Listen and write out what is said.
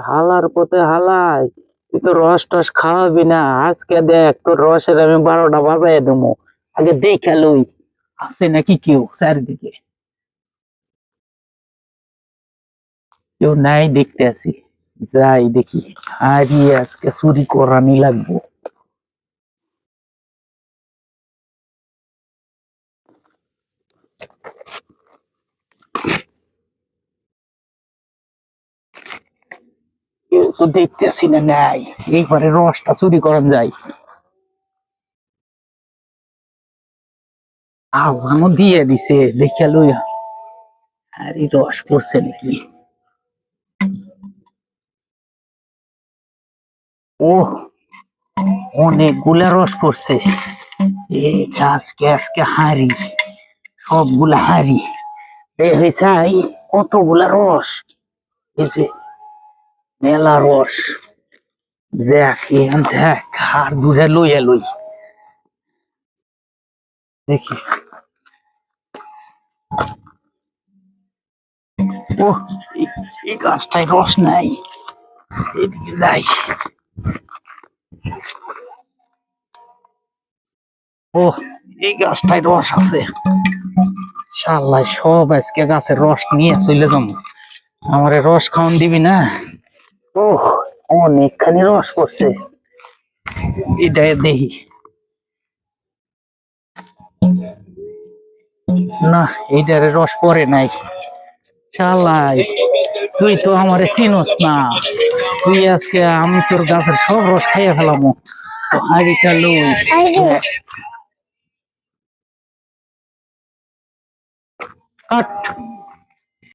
হালার পথে হালাই, তুই তো রস টস খাওয়াবি না। আজকে দেখ তোর রসের আমি 12টা বাজায় দেবো। আগে দেখে লই আছে নাকি কেউ চারিদিকে। কেউ নাই দেখতে আসি, যাই দেখি। আরে আজকে চুরি করানি লাগবো। কেউ তো দেখতে আসি না, নাই। এইবারে রসটা চুরি করান যায়। আজানও দিয়ে দিছে, দেখে লই। আরে রস পড়ছে নাকি? ও, অনেকগুলা রস পড়ছে। এই আজকে আজকে হারি, সবগুলা হারি। চাই কতগুলা রস, এই যে মেলা রস। দেখ এখান দেখ, আর দূরে লইয়া লই দেখি। ও, এই গাছটায় রস নাই, এদিকে যাই। ও, এই গাছটায় রস আছে। শাল্লাই সব আজকে গাছের রস নিয়ে চলে যাবো। আমারে রস খাওয়ান দিবি না? ও, অনেকখানি রস পড়ছে। এটা দেখি না, এইটারে রস পরে নাই। শালাই, তুই তো আমারে চিনস না। তুই আজকে আমি তোর গাছের সব রস খাইয়া ফেলাম। হাড়িটা লই। কাট।